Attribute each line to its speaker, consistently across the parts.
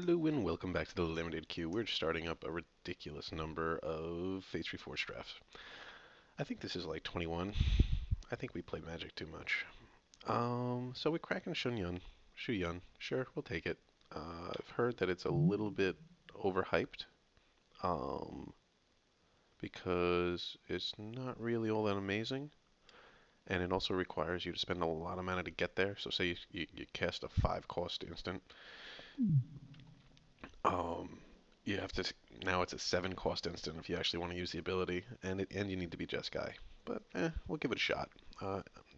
Speaker 1: Hello and welcome back to the limited queue. We're starting up a ridiculous number of Fates Reforged drafts. I think this is like 21. I think we play Magic too much. So we're cracking Shuyun. Sure, we'll take it. I've heard that it's a little bit overhyped. Um, because it's not really all that amazing, and it also requires you to spend a lot of mana to get there. So say you cast a 5 cost instant. Um, you have to now it's a 7 cost instant if you actually want to use the ability, and you need to be Jeskai. But we'll give it a shot.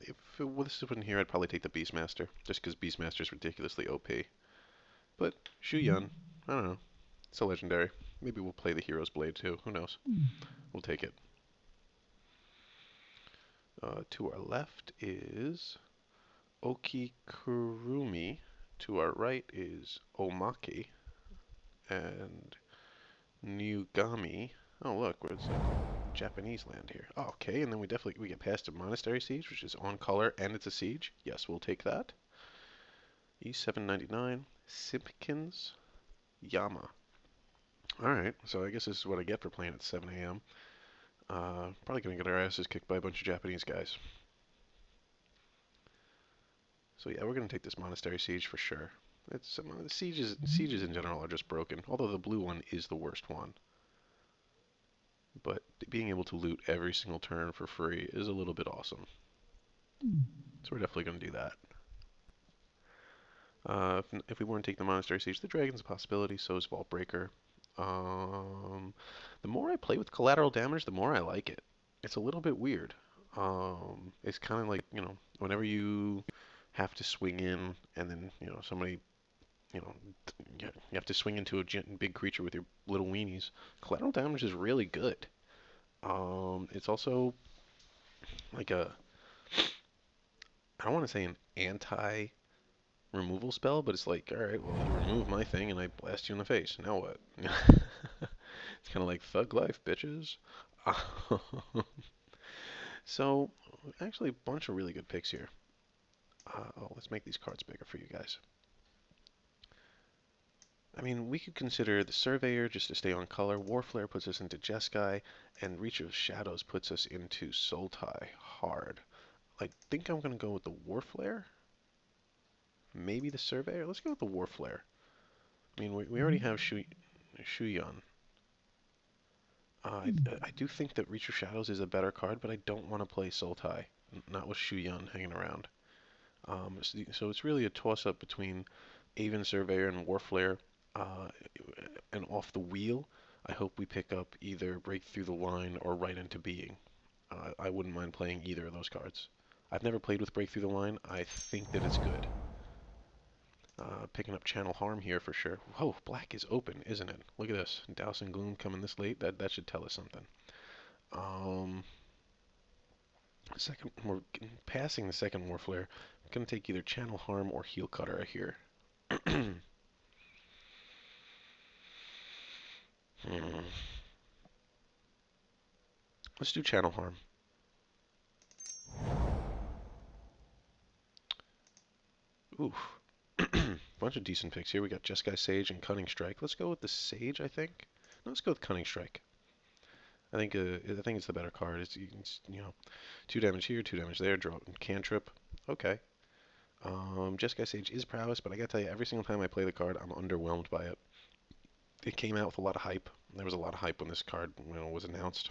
Speaker 1: If it was in here, I'd probably take the Beastmaster, just because Beastmaster's ridiculously OP. But Shu Yun, I don't know. It's a legendary. Maybe we'll play the Hero's Blade too. Who knows? We'll take it. To our left is Okikurumi. To our right is Omaki. And Nugami. Oh, look, where's Japanese land here? Oh, okay, and then we get past a monastery siege, which is on color and it's a siege. Yes, we'll take that. E799 Simpkins Yama. All right, so I guess this is what I get for playing at 7 a.m. Probably gonna get our asses kicked by a bunch of Japanese guys. So yeah, we're gonna take this monastery siege for sure. It's the sieges in general are just broken. Although the blue one is the worst one. But being able to loot every single turn for free is a little bit awesome. So we're definitely going to do that. If we want to take the Monastery Siege, the Dragon's a possibility, so is Vault Breaker. The more I play with collateral damage, the more I like it. It's a little bit weird. It's kind of like, whenever you have to swing in and then, somebody, you know, you have to swing into a big creature with your little weenies. Collateral damage is really good. It's also like I don't want to say an anti-removal spell, but it's like, all right, well, you remove my thing and I blast you in the face. Now what? It's kind of like thug life, bitches. So, actually, a bunch of really good picks here. Let's make these cards bigger for you guys. I mean, we could consider the Surveyor just to stay on color. Warflare puts us into Jeskai, and Reach of Shadows puts us into Sultai hard. I think I'm going to go with the Warflare. Maybe the Surveyor. Let's go with the Warflare. I mean, we already have Shuyan. I do think that Reach of Shadows is a better card, but I don't want to play Sultai. Not with Shuyan hanging around. So it's really a toss-up between Aven Surveyor and Warflare. Uh, and off the wheel, I hope we pick up either Break Through the Line or Right Into Being. I wouldn't mind playing either of those cards. I've never played with Break Through the Line. I think that it's good. Picking up Channel Harm here for sure. Whoa, black is open, isn't it? Look at this. Douse and Gloom coming this late. That should tell us something. Second, we're passing the second Warflare. I'm gonna take either Channel Harm or Heel Cutter here. Let's do Channel Harm. Oof. Bunch of decent picks here. We got Jeskai Sage and Cunning Strike. Let's go with the Sage, I think. No, let's go with Cunning Strike. I think it's the better card. It's 2 damage here, 2 damage there. Draw cantrip. Okay. Jeskai Sage is prowess, but I gotta tell you, every single time I play the card, I'm underwhelmed by it. It came out with a lot of hype. There was a lot of hype when this card was announced.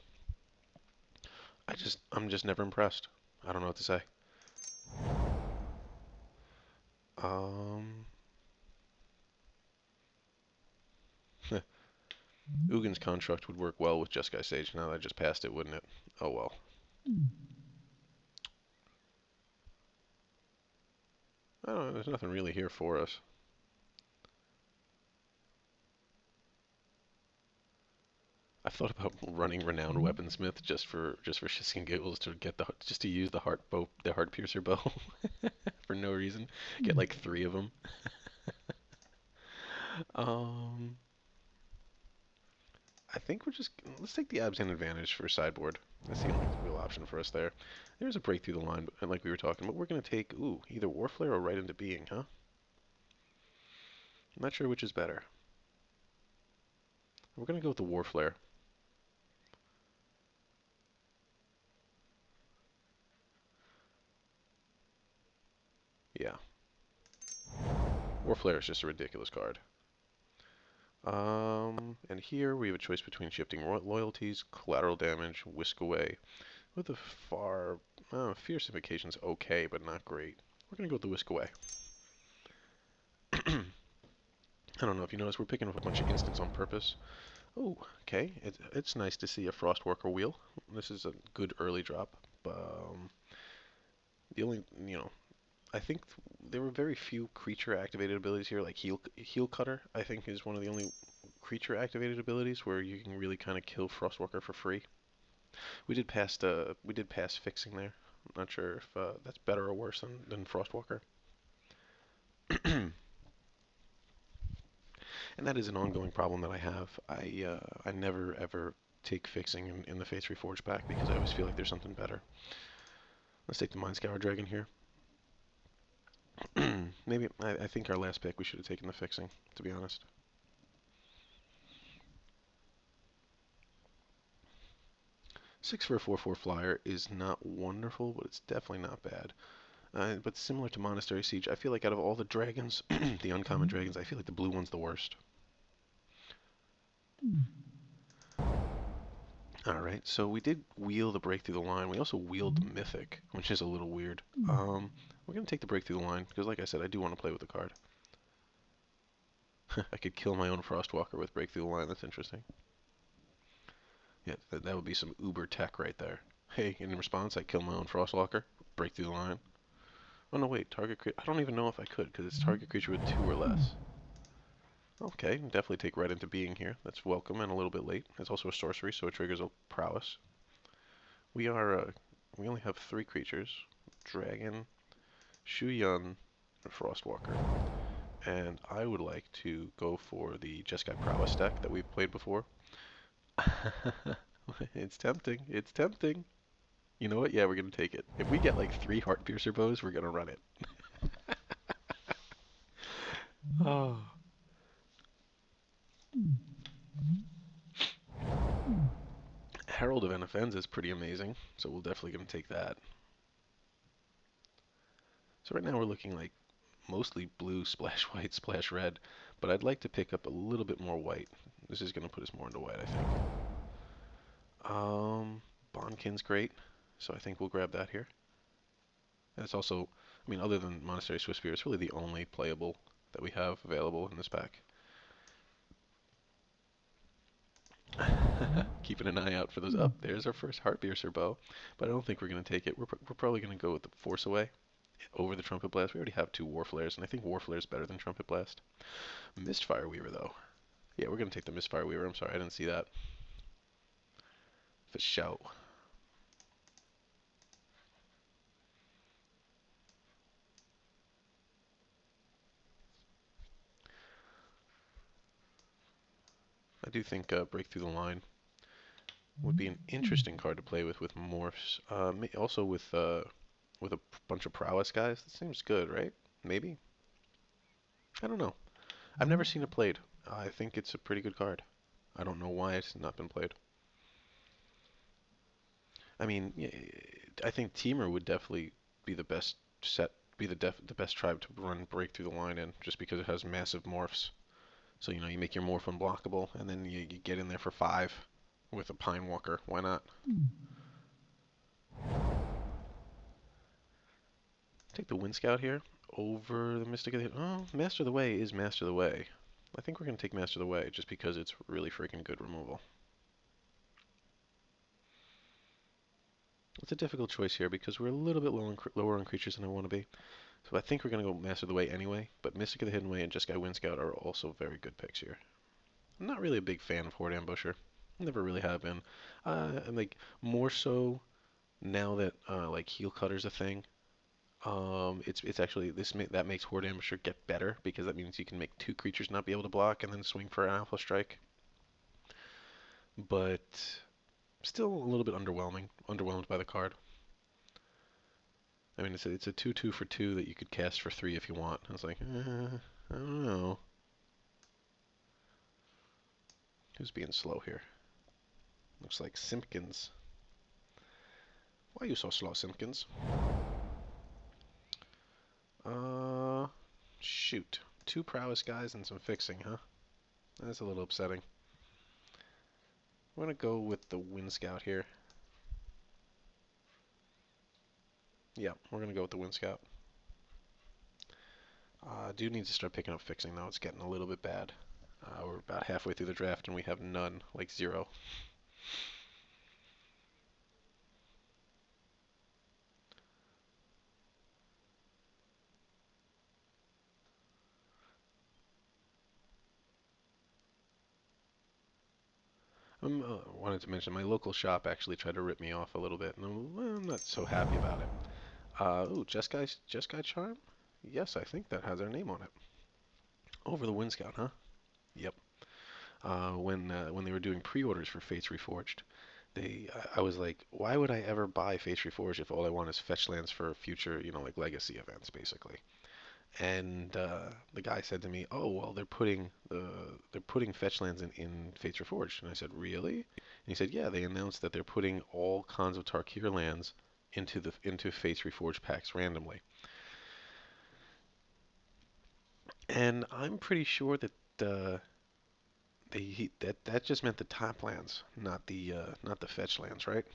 Speaker 1: I'm just never impressed. I don't know what to say. Um, Ugin's Construct would work well with Jeskai Sage. Now that I just passed it, wouldn't it? Oh well. I don't know. There's nothing really here for us. I thought about running Renowned Weaponsmith just for shits and giggles to get just to use the heart piercer bow for no reason. Get like 3 of them. um, I think let's take the Abzan advantage for sideboard. That's the only real option for us there. There's a break through the line, like we were talking, but we're gonna take either Warflare or Right Into Being, huh? I'm not sure which is better. We're gonna go with the War Flare. Yeah, War Flare is just a ridiculous card. And here we have a choice between shifting loyalties, collateral damage, whisk away. With the fierce invocation's okay, but not great. We're gonna go with the whisk away. I don't know if you noticed, we're picking up a bunch of instants on purpose. Oh, okay. It's nice to see a Frostwalker wheel. This is a good early drop. The only, I think there were very few creature activated abilities here, like Heel Cutter, I think is one of the only creature activated abilities where you can really kind of kill Frostwalker for free. We did pass fixing there. I'm not sure if that's better or worse than Frostwalker. And that is an ongoing problem that I have. I never ever take fixing in the Fates Reforged pack because I always feel like there's something better. Let's take the Mind Scour Dragon here. Maybe I think our last pick we should have taken the fixing, to be honest. Six for a 4/4 flyer is not wonderful, but it's definitely not bad. But similar to Monastery Siege, I feel like out of all the dragons, the uncommon dragons, I feel like the blue one's the worst. Alright, so we did wheel the break through the line. We also wheeled the Mythic, which is a little weird. We're going to take the break through the line, because like I said, I do want to play with the card. I could kill my own Frostwalker with break through the line. That's interesting. Yeah, that would be some uber tech right there. Hey, in response, I kill my own Frostwalker, break through the line. Oh no, wait, target creature. I don't even know if I could, because it's target creature with 2 or less. Okay, definitely take right into being here. That's welcome and a little bit late. It's also a sorcery, so it triggers a prowess. We only have 3 creatures: Dragon, Shu Yun, and Frostwalker. And I would like to go for the Jeskai prowess deck that we've played before. It's tempting. It's tempting. You know what? Yeah, we're gonna take it. If we get like 3 Heart Piercer bows, we're gonna run it. Oh. Herald of Enofen's is pretty amazing, so we're definitely gonna take that. So right now we're looking like mostly blue, splash white, splash red, but I'd like to pick up a little bit more white. This is gonna put us more into white, I think. Bondkin's great, so I think we'll grab that here. And it's also, I mean, other than Monastery Swiftspear, it's really the only playable that we have available in this pack. Keeping an eye out for those. Up there's our first Heartpiercer bow, but I don't think we're going to take it. We're probably going to go with the Force Away over the Trumpet Blast. We already have 2 War Flares, and I think War Flare is better than Trumpet Blast. Mistfire Weaver, though. Yeah, we're going to take the Mistfire Weaver. I'm sorry, I didn't see that. For show. I do think Break Through the Line would be an interesting card to play with morphs. Also with a bunch of prowess guys. That seems good, right? Maybe. I don't know. I've never seen it played. I think it's a pretty good card. I don't know why it's not been played. I mean, I think Teamer would definitely be the best the best tribe to run Break Through the Line in, just because it has massive morphs. So you make your morph unblockable, and then you get in there for 5 with a Pine Walker. Why not? Take the Wind Scout here over the Mystic of the... Oh, Master of the Way is Master of the Way. I think we're going to take Master of the Way just because it's really freaking good removal. It's a difficult choice here because we're a little bit lower on creatures than I want to be. So I think we're going to go Master of the Way anyway, but Mystic of the Hidden Way and Jeskai Wind Scout are also very good picks here. I'm not really a big fan of Horde Ambusher. Never really have been. I'm like more so now that like Heel Cutter's a thing. It's actually that makes Horde Ambusher get better because that means you can make 2 creatures not be able to block and then swing for an Alpha Strike. But still a little bit underwhelmed by the card. I mean, it's a 2/2 for 2 that you could cast for 3 if you want. I was like, I don't know. Who's being slow here? Looks like Simpkins. Why are you so slow, Simpkins? Uh, shoot. Two prowess guys and some fixing, huh? That's a little upsetting. We're gonna go with the Wind Scout here. Yeah, we're gonna go with the Wind Scout. Do need to start picking up fixing though. It's getting a little bit bad. We're about halfway through the draft and we have none, like zero. Wanted to mention my local shop actually tried to rip me off a little bit, and I'm not so happy about it. Ooh, Jeskai charm? Yes, I think that has our name on it. Over the Wind Scout, huh? Yep. When they were doing pre-orders for Fates Reforged, I was like, why would I ever buy Fates Reforged if all I want is fetch lands for future, like legacy events, basically. And the guy said to me, "Oh, well, they're putting fetch lands in Fates Reforged." And I said, "Really?" And he said, "Yeah, they announced that they're putting all kinds of Tarkir lands into Fates Reforged packs randomly." And I'm pretty sure that that just meant the top lands, not the fetch lands, right?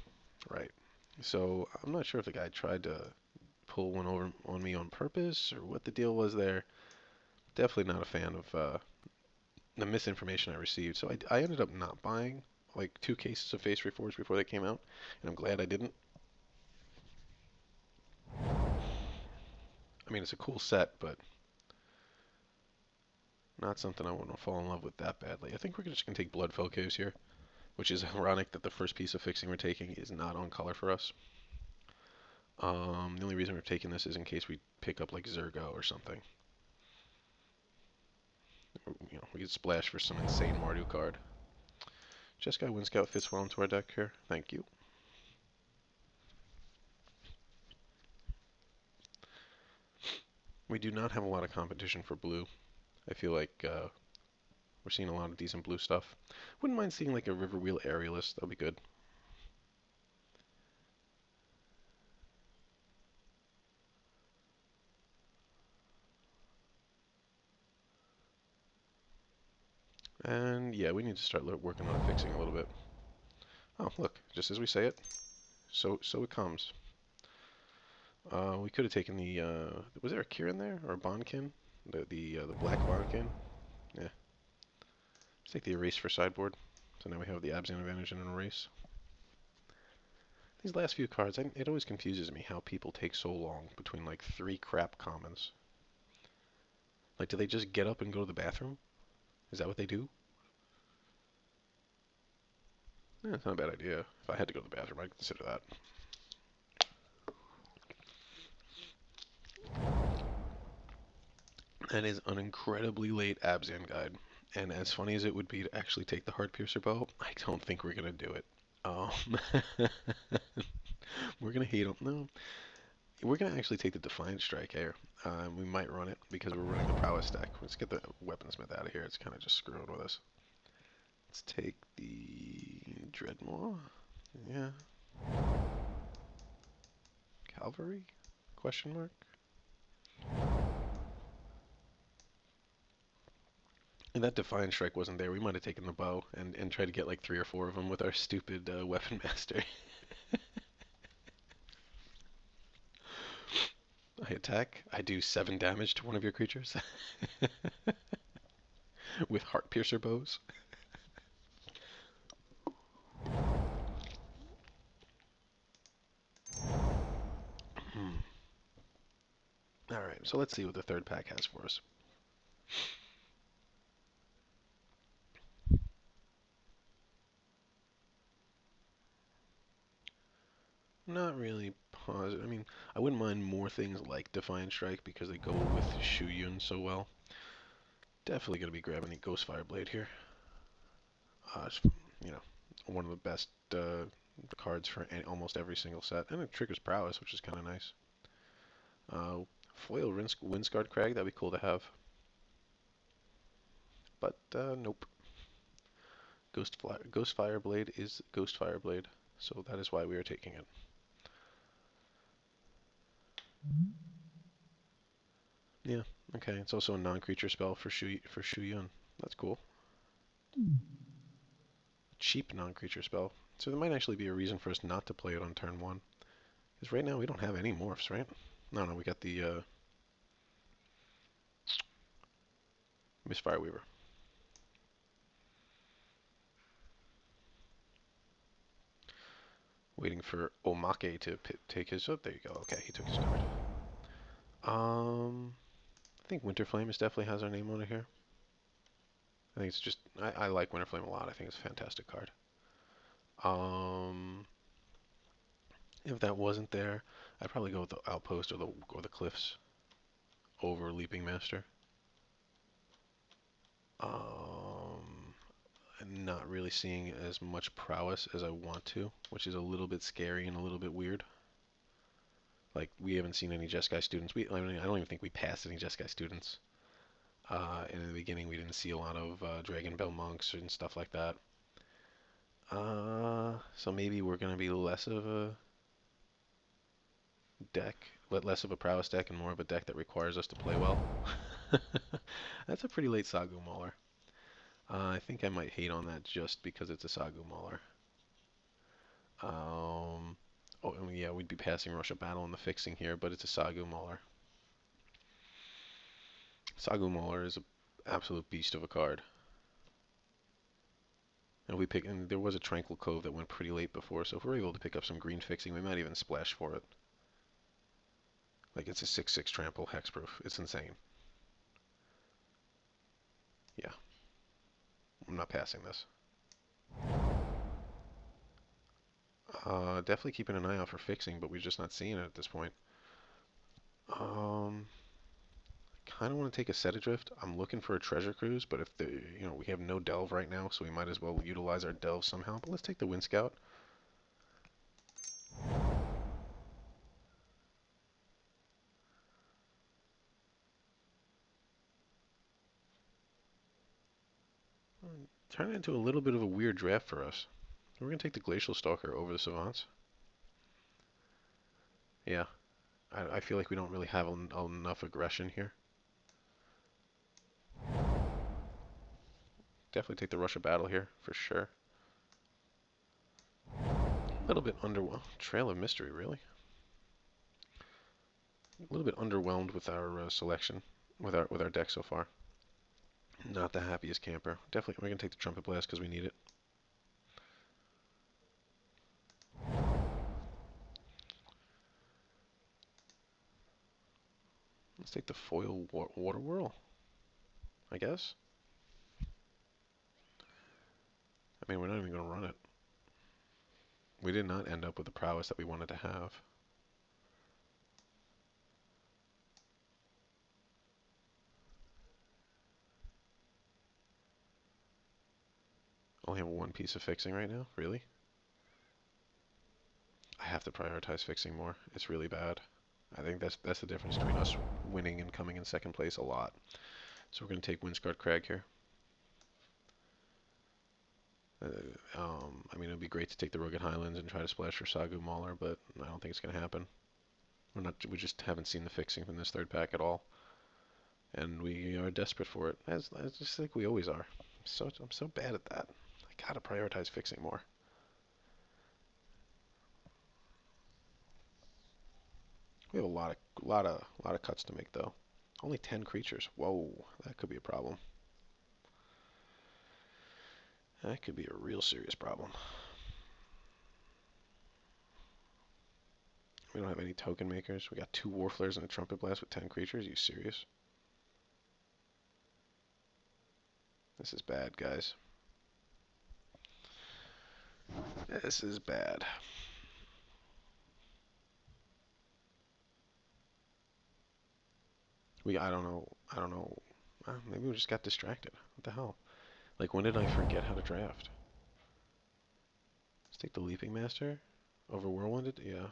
Speaker 1: Right. So I'm not sure if the guy tried to pull one over on me on purpose or what the deal was there. Definitely not a fan of the misinformation I received. So I ended up not buying like two cases of Face Reforged before they came out, and I'm glad I didn't. I mean, it's a cool set, but not something I want to fall in love with that badly. I think we're just going to take Blood Focus here, which is ironic that the first piece of fixing we're taking is not on color for us. The only reason we're taking this is in case we pick up like Zergo or something. We could splash for some insane Mardu card. Jeskai Wind Scout fits well into our deck here. Thank you. We do not have a lot of competition for blue. I feel like we're seeing a lot of decent blue stuff. Wouldn't mind seeing like a Riverwheel Aerialist. That'd be good. And yeah, we need to start working on fixing a little bit. Oh, look, just as we say it, so it comes. We could have taken the was there a Kieran there or a Bonkin? The black Bonkin. Yeah. Let's take the erase for sideboard. So now we have the Abzan advantage in an erase. These last few cards, it always confuses me how people take so long between like three crap commons. Like, do they just get up and go to the bathroom? Is that what they do? It's not a bad idea. If I had to go to the bathroom, I'd consider that. That is an incredibly late Abzan guide. And as funny as it would be to actually take the Heart Piercer bow, I don't think we're going to do it. We're going to hate them. No, we're going to actually take the Defiant Strike here. We might run it because we're running the Prowess deck. Let's get the Weaponsmith out of here. It's kind of just screwing with us. Let's take the Dreadmaw. Yeah. Cavalry? Question mark? And that Defiant Strike wasn't there. We might have taken the bow and tried to get like 3 or 4 of them with our stupid Weapon Master. I attack. I do 7 damage to one of your creatures with Heart Piercer bows. Alright, so let's see what the third pack has for us. Not really positive. I mean, I wouldn't mind more things like Defiant Strike because they go with Shu Yun so well. Definitely going to be grabbing the Ghostfire Blade here. It's, you know, one of the best cards for almost every single set. And it triggers Prowess, which is kind of nice. Foil Windscarred Crag, that'd be cool to have. But, nope. Ghost Fireblade is Ghost Fireblade, so that is why we are taking it. Yeah, okay. It's also a non-creature spell for Shu Yun. That's cool. Cheap non-creature spell. So there might actually be a reason for us not to play it on turn one. Because right now we don't have any morphs, right? No, we got the Misfire Weaver. Waiting for Omake to take his... Oh, there you go. Okay, he took his card. I think Winterflame definitely has our name on it here. I think it's just... I like Winterflame a lot. I think it's a fantastic card. If that wasn't there, I'd probably go with the Outpost or the Cliffs over Leaping Master. I'm not really seeing as much prowess as I want to, which is a little bit scary and a little bit weird. Like, we haven't seen any Jeskai students. I don't even think we passed any Jeskai students. And in the beginning, we didn't see a lot of Dragon Bell monks and stuff like that. So maybe we're going to be less of a deck, less of a prowess deck and more of a deck that requires us to play well. That's a pretty late Sagu Mauler. I think I might hate on that just because it's a Sagu Mauler. Oh, and yeah, we'd be passing Rush of Battle in the fixing here, but it's a Sagu Mauler. Sagu Mauler is an absolute beast of a card. And there was a Tranquil Cove that went pretty late before, so if we're able to pick up some green fixing, we might even splash for it. Like, it's a 6/6 trample hexproof. It's insane. Yeah. I'm not passing this. Definitely keeping an eye out for fixing, but we're just not seeing it at this point. Kind of want to take a Set Adrift. I'm looking for a Treasure Cruise, but if we have no Delve right now, so we might as well utilize our Delve somehow. But let's take the Wind Scout. Turn it into a little bit of a weird draft for us. We're going to take the Glacial Stalker over the Savants. Yeah. I feel like we don't really have enough aggression here. Definitely take the Rush of Battle here, for sure. A little bit underwhelmed. Trail of Mystery, really? A little bit underwhelmed with our selection, with our deck so far. Not the happiest camper. Definitely, we're going to take the Trumpet Blast because we need it. Let's take the foil Water Whirl, I guess. I mean, we're not even going to run it. We did not end up with the prowess that we wanted to have. Only have one piece of fixing right now? Really? I have to prioritize fixing more. It's really bad. I think that's the difference between us winning and coming in second place a lot. So we're going to take Windscarred Crag here. I mean, it would be great to take the Rugged Highlands and try to splash for Sagu Mauler, but I don't think it's going to happen. We just haven't seen the fixing from this third pack at all, and we are desperate for it, as just like we always are. I'm so bad at that. I gotta prioritize fixing more. We have a lot of cuts to make though. Only 10 creatures. Whoa, that could be a problem. That could be a real serious problem. We don't have any token makers. We got 2 Warflares and a Trumpet Blast with 10 creatures. Are you serious? This is bad, guys. This is bad. I don't know. Maybe we just got distracted. What the hell? Like, when did I forget how to draft? Let's take the Leaping Master over Whirlwinded. Yeah.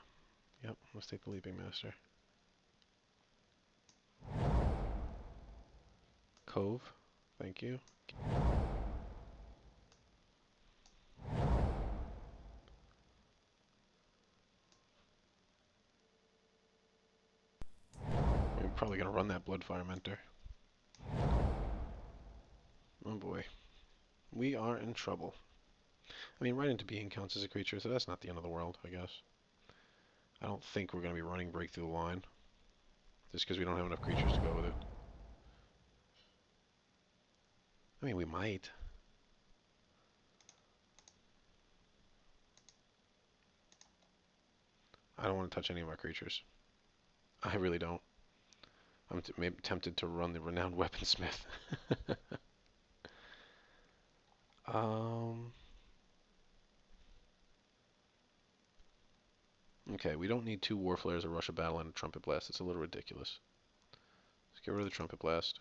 Speaker 1: Yep. Let's take the Leaping Master. Cove. Thank you. gonna run that Bloodfire Mentor. Oh boy. We are in trouble. I mean, right into being counts as a creature, so that's not the end of the world, I guess. I don't think we're gonna be running Break Through the Line. Just because we don't have enough creatures to go with it. I mean, we might. I don't want to touch any of our creatures. I really don't. I'm maybe tempted to run the Renowned Weaponsmith. um. Okay, we don't need 2 War Flares, a Rush of Battle, and a Trumpet Blast. It's a little ridiculous. Let's get rid of the Trumpet Blast.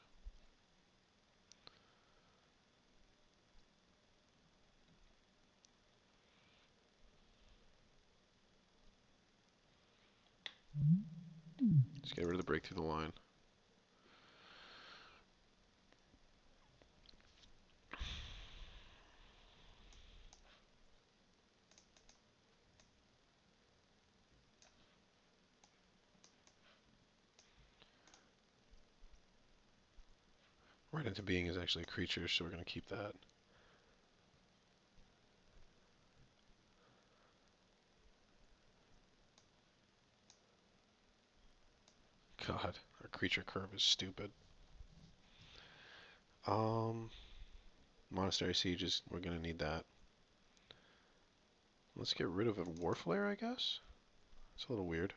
Speaker 1: Let's get rid of the Break Through the Line. Right into being is actually a creature, so we're going to keep that. God, our creature curve is stupid. Monastery Sieges, we're going to need that. Let's get rid of a Warflare, I guess? It's a little weird.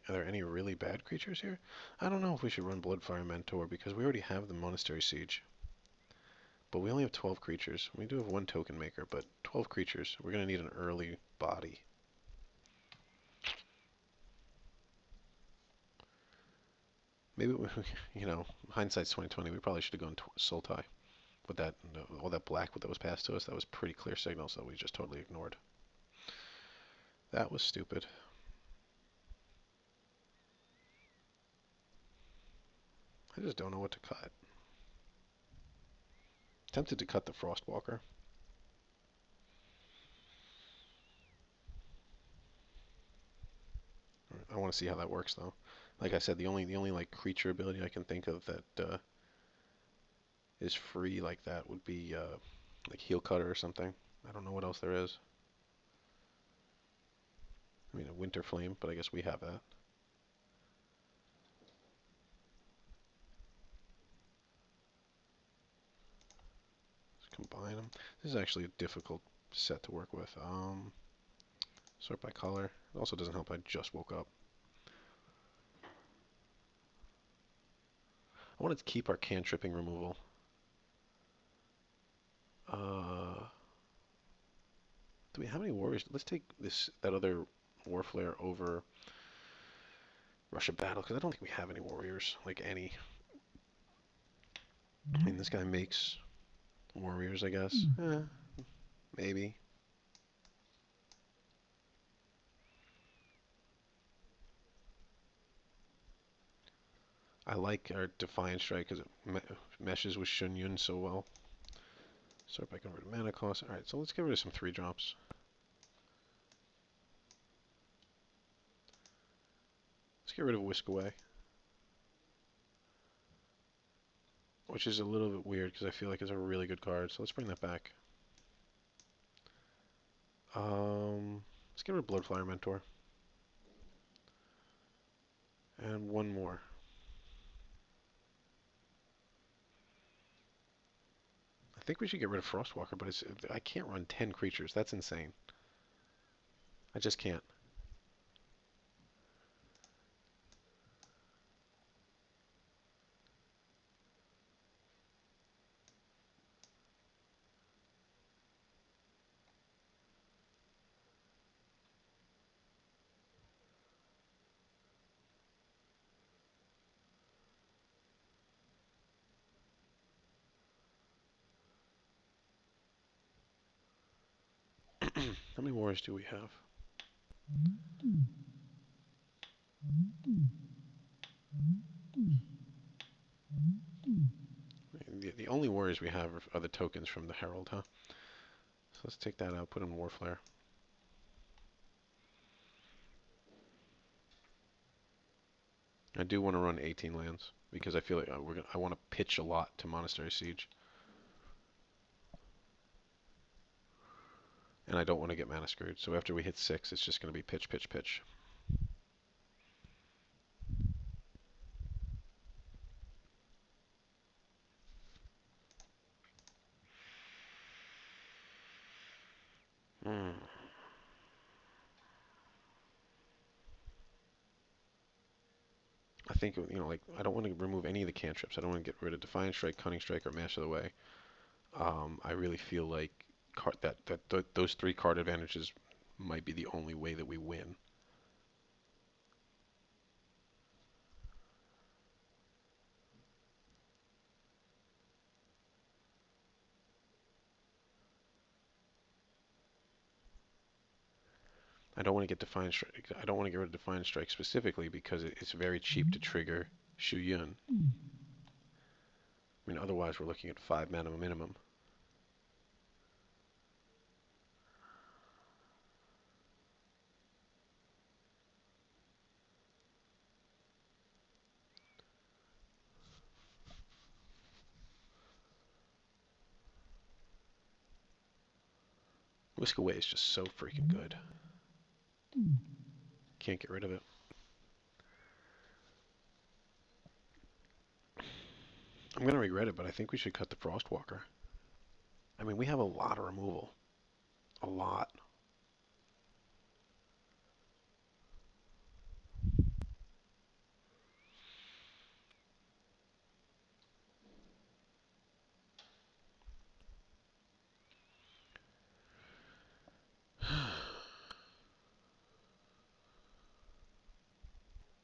Speaker 1: Are there any really bad creatures here? I don't know if we should run Bloodfire Mentor because we already have the Monastery Siege. But we only have 12 creatures. We do have 1 token maker, but 12 creatures. We're going to need an early body. Maybe, hindsight's 2020. We probably should have gone Sultai with that, all that black that was passed to us. That was pretty clear signals that we just totally ignored. That was stupid. I just don't know what to cut. Tempted to cut the Frostwalker. I want to see how that works though. Like I said, the only like creature ability I can think of that is free like that would be like Heel Cutter or something. I don't know what else there is. I mean, a Winter Flame, but I guess we have that. Let's combine them. This is actually a difficult set to work with. Sort by color. It also doesn't help I just woke up. I wanted to keep our cantripping removal. Do we have any warriors? Let's take that other Warflare over Rush of Battle, because I don't think we have any warriors, like any. I mean, this guy makes warriors, I guess. Maybe. I like our Defiant Strike because it meshes with Shunyun so well. Start by converting mana cost. Alright, so let's get rid of some 3-drops. Let's get rid of Whisk Away. Which is a little bit weird because I feel like it's a really good card. So let's bring that back. Let's get rid of Bloodfire Mentor. And 1 more. I think we should get rid of Frostwalker, but I can't run 10 creatures. That's insane. I just can't. How many wars do we have? The only warriors we have are the tokens from the Herald, huh? So let's take that out, put in Warflare. I do want to run 18 lands because I feel like I want to pitch a lot to Monastery Siege. And I don't want to get mana screwed. So after we hit 6, it's just going to be pitch, pitch, pitch. Hmm. I think, like, I don't want to remove any of the cantrips. I don't want to get rid of Defiant Strike, Cunning Strike, or Mash of the Way. I really feel like those 3 card advantages might be the only way that we win. I don't want to get Defiant Strike. I don't want to get rid of Defiant Strike specifically because it's very cheap to trigger Shu Yun. I mean, otherwise we're looking at 5 mana minimum. Whisk Away is just so freaking good. Can't get rid of it. I'm going to regret it, but I think we should cut the Frostwalker. I mean, we have a lot of removal. A lot.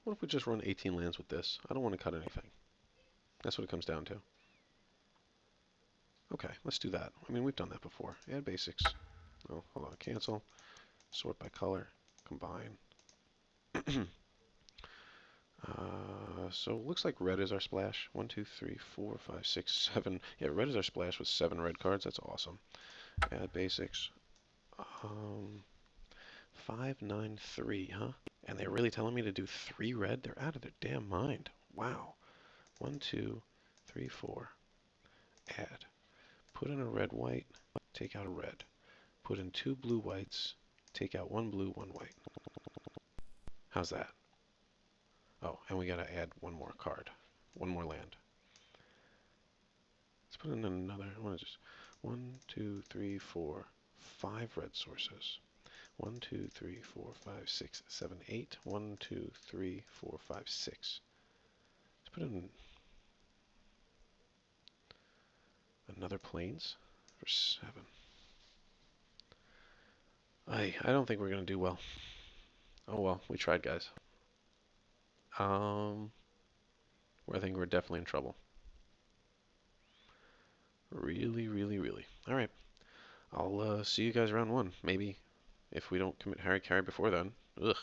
Speaker 1: What if we just run 18 lands with this? I don't want to cut anything. That's what it comes down to. Okay, let's do that. I mean, we've done that before. Add basics. Oh, hold on. Cancel. Sort by color. Combine. So it looks like red is our splash. 1, 2, 3, 4, 5, 6, 7. Yeah, red is our splash with 7 red cards. That's awesome. Add basics. 5, 9, 3, huh? And they're really telling me to do 3 red? They're out of their damn mind. Wow. 1, 2, 3, 4. Add. Put in a red white. Take out a red. Put in 2 blue whites. Take out 1 blue, 1 white. How's that? Oh, and we gotta add 1 more card. 1 more land. Let's put in another. I want to just 1, 2, 3, 4, 5 red sources. 1, 2, 3, 4, 5, 6, 7, 8. 1, 2, 3, 4, 5, 6. Let's put in another plains for 7. I don't think we're gonna do well. Oh well, we tried, guys. I think we're definitely in trouble. Really, really, really. All right. I'll see you guys round 1. Maybe if we don't commit Harry Carry before then. Ugh.